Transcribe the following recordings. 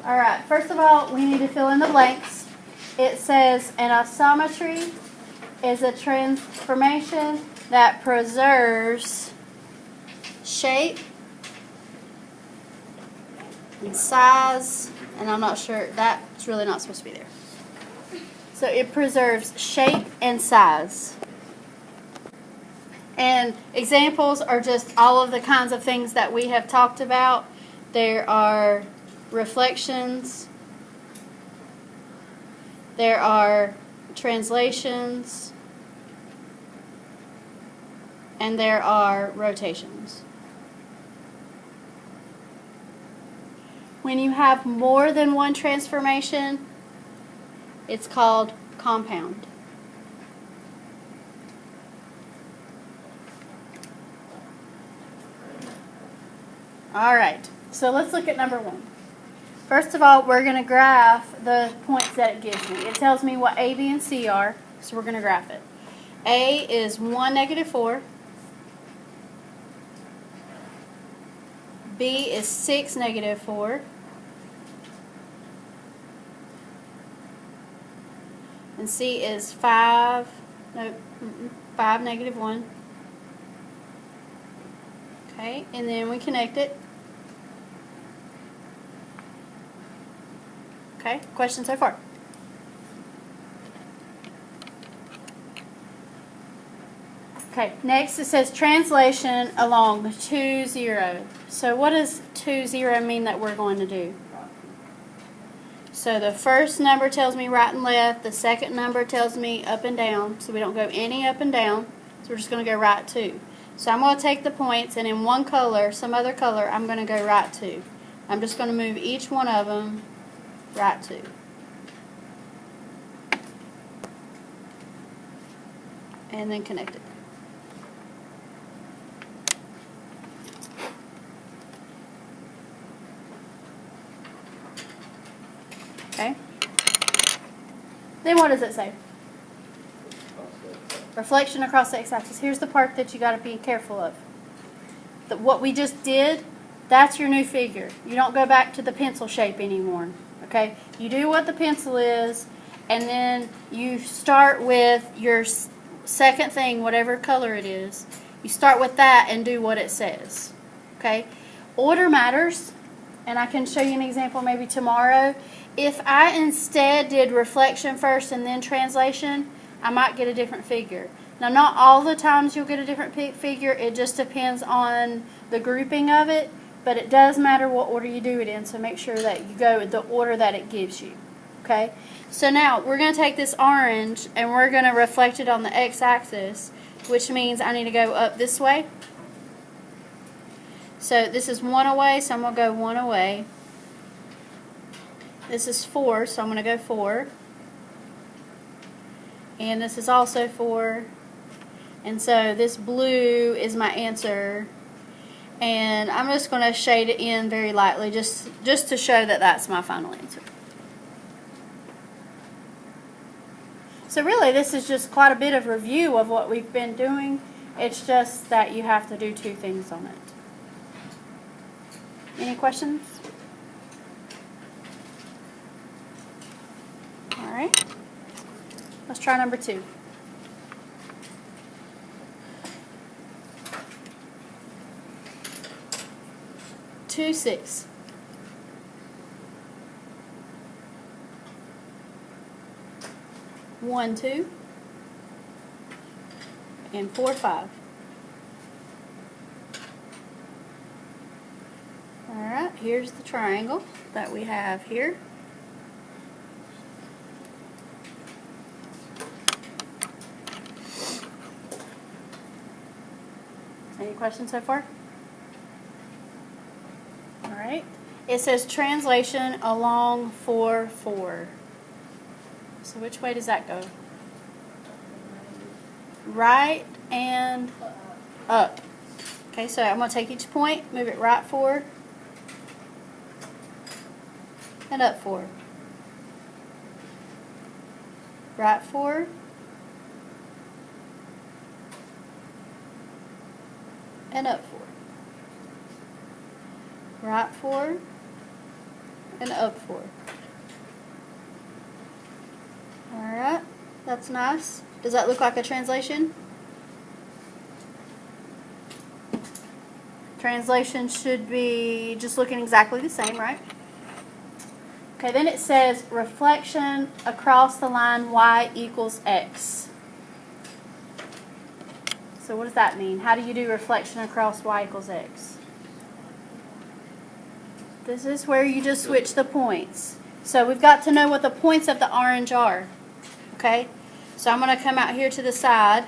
Alright, first of all, we need to fill in the blanks. It says an isometry is a transformation that preserves shape and size, and I'm not sure, that's really not supposed to be there. So it preserves shape and size. And examples are just all of the kinds of things that we have talked about. There are reflections, there are translations, and there are rotations. When you have more than one transformation, it's called compound. Alright, so let's look at number 1. First of all, we're going to graph the points that it gives me. It tells me what A, B, and C are, so we're going to graph it. A is 1, -4. B is 6, -4. And C is 5, -1. Okay, and then we connect it. Okay, question so far? Okay, next it says translation along 2, 0. So what does 2, 0 mean that we're going to do? So the first number tells me right and left, the second number tells me up and down, so we don't go any up and down, so we're just going to go right 2. So I'm going to take the points, and in one color, some other color, I'm going to go right 2. I'm just going to move each one of them right 2. And then connect it. Okay. Then what does it say? Reflection across the x-axis. Here's the part that you got to be careful of. What we just did, that's your new figure. You don't go back to the pencil shape anymore. Okay? You do what the pencil is, and then you start with your second thing, whatever color it is. You start with that and do what it says. Okay? Order matters, and I can show you an example maybe tomorrow. If I instead did reflection first and then translation, I might get a different figure. Now, not all the times you'll get a different figure. It just depends on the grouping of it, but it does matter what order you do it in, so make sure that you go in the order that it gives you. Okay? So now, we're going to take this orange and we're going to reflect it on the x-axis, which means I need to go up this way. So this is 1 away, so I'm going to go 1 away. This is 4, so I'm going to go 4. And this is also 4. And so this blue is my answer. And I'm just going to shade it in very lightly just to show that that's my final answer. So really this is just quite a bit of review of what we've been doing. It's just that you have to do 2 things on it. Any questions? Alright. Let's try number 2. Two, 6. 1, 2. And 4, 5. Alright, here's the triangle that we have here. Any questions so far? Alright. It says translation along 4, 4. So which way does that go? Right and up. Okay, so I'm going to take each point, move it right 4, and up 4. Right 4, and up 4. Right 4, and up 4. Alright, that's nice. Does that look like a translation? Translation should be just looking exactly the same, right? Okay, then it says reflection across the line y equals x. So what does that mean? How do you do reflection across y equals x? This is where you just switch the points. So we've got to know what the points of the orange are. Okay? So I'm going to come out here to the side.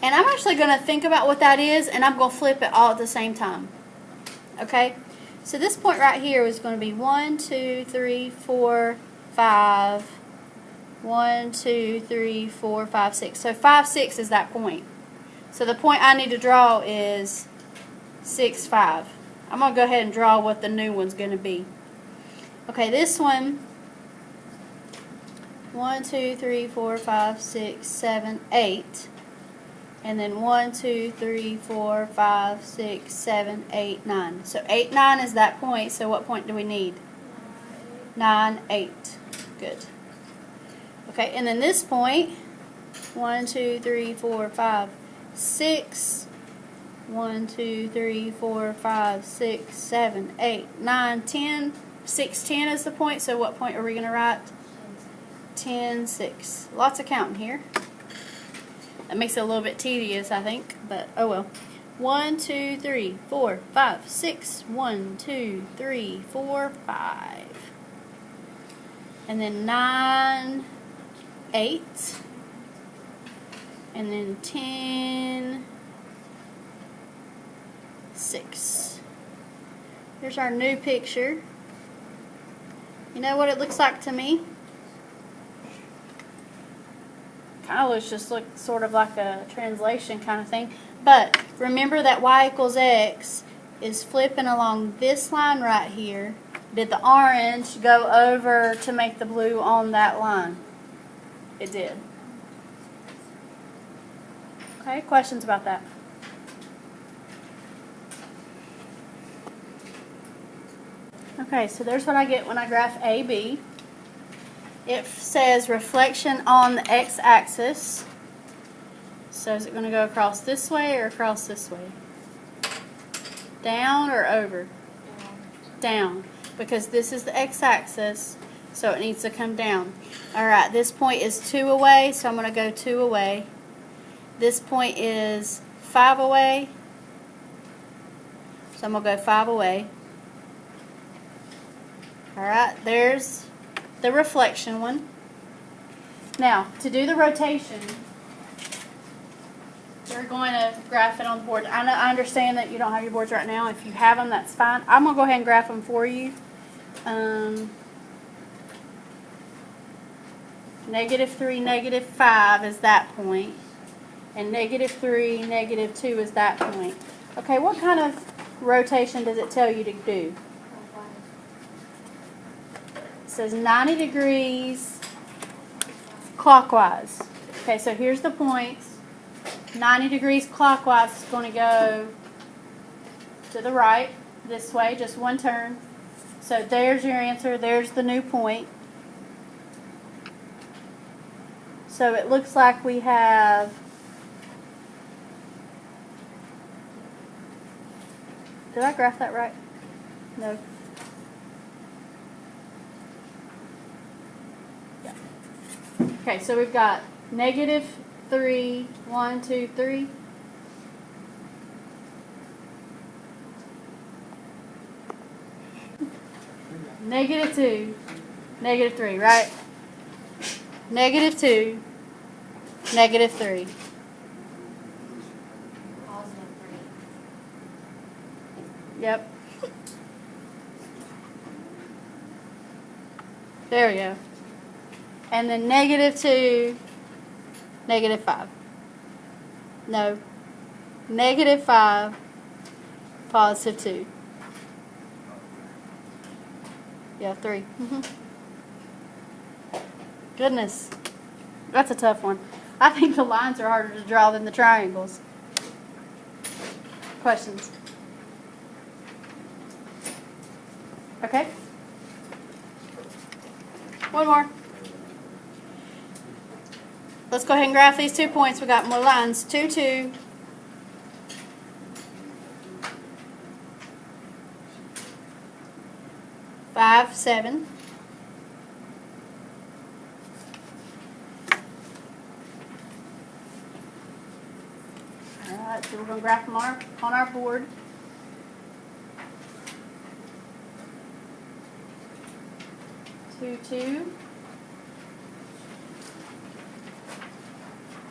And I'm actually going to think about what that is, and I'm going to flip it all at the same time. Okay? So this point right here is going to be 1, 2, 3, 4, 5. 1, 2, 3, 4, 5, 6. So 5, 6 is that point. So the point I need to draw is 6, 5. I'm going to go ahead and draw what the new one's going to be. Okay, this one, 1, 2, 3, 4, 5, 6, 7, 8. And then 1, 2, 3, 4, 5, 6, 7, 8, 9. So 8, 9 is that point. So what point do we need? 9, 8. Good. Okay, and then this point, 1, 2, 3, 4, 5, 6. 1, 2, 3, 4, 5, 6, 7, 8, 9, 10. 6, 10 is the point. So what point are we going to write? 10, 6. Lots of counting here. That makes it a little bit tedious, I think, but oh well. 1, 2, 3, 4, 5, 6. 1, 2, 3, 4, 5. And then 9, 8. And then 10, 6. Here's our new picture. You know what it looks like to me? Kind of looks just sort of like a translation kind of thing. But remember that y equals x is flipping along this line right here. Did the orange go over to make the blue on that line? It did. Okay, questions about that? Okay, so there's what I get when I graph AB. It says reflection on the x-axis. So is it going to go across this way or across this way? Down or over? Down. Because this is the x-axis, so it needs to come down. Alright, this point is 2 away, so I'm going to go 2 away. This point is 5 away, so I'm going to go 5 away. Alright, there's the reflection one. Now, to do the rotation, you're going to graph it on the board. I understand that you don't have your boards right now. If you have them, that's fine. I'm going to go ahead and graph them for you. -3, -5 is that point. And -3, -2 is that point. Okay, what kind of rotation does it tell you to do? It says 90 degrees clockwise. Okay, so here's the points. 90 degrees clockwise is going to go to the right, this way, just one turn. So there's your answer. There's the new point. So it looks like we have did I graph that right? No. Yeah. Okay, so we've got -3, 1, 2, 3. -2, -3, right? -2, -3. Yep. There we go. And then -2, -5. No. -5, +2. Yeah, 3. Goodness. That's a tough one. I think the lines are harder to draw than the triangles. Questions? Okay. One more. Let's go ahead and graph these 2 points. We got more lines. 2, 2. 5, 7. Alright, so we're going to graph them on our board. Two, 2.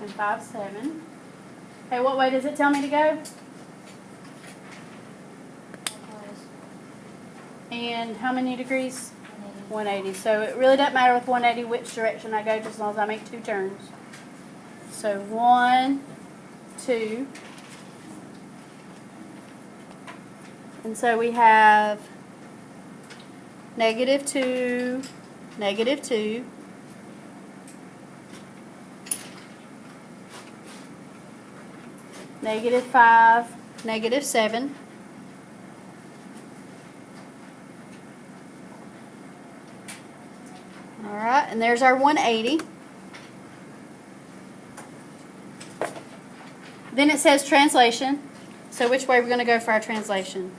And 5, 7. Okay, what way does it tell me to go? And how many degrees? 180. So it really doesn't matter with 180 which direction I go, just as long as I make 2 turns. So 1, 2. And so we have -2, -2. -5, -7. Alright, and there's our 180. Then it says translation. So which way are we going to go for our translation?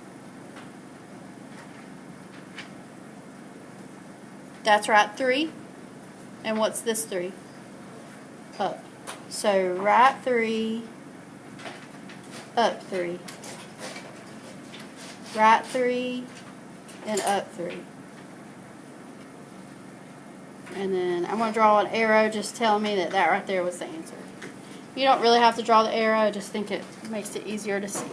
That's right, 3. And what's this 3? Up. So right 3, up 3. Right 3, and up 3. And then I'm going to draw an arrow just telling me that right there was the answer. You don't really have to draw the arrow, I just think it makes it easier to see.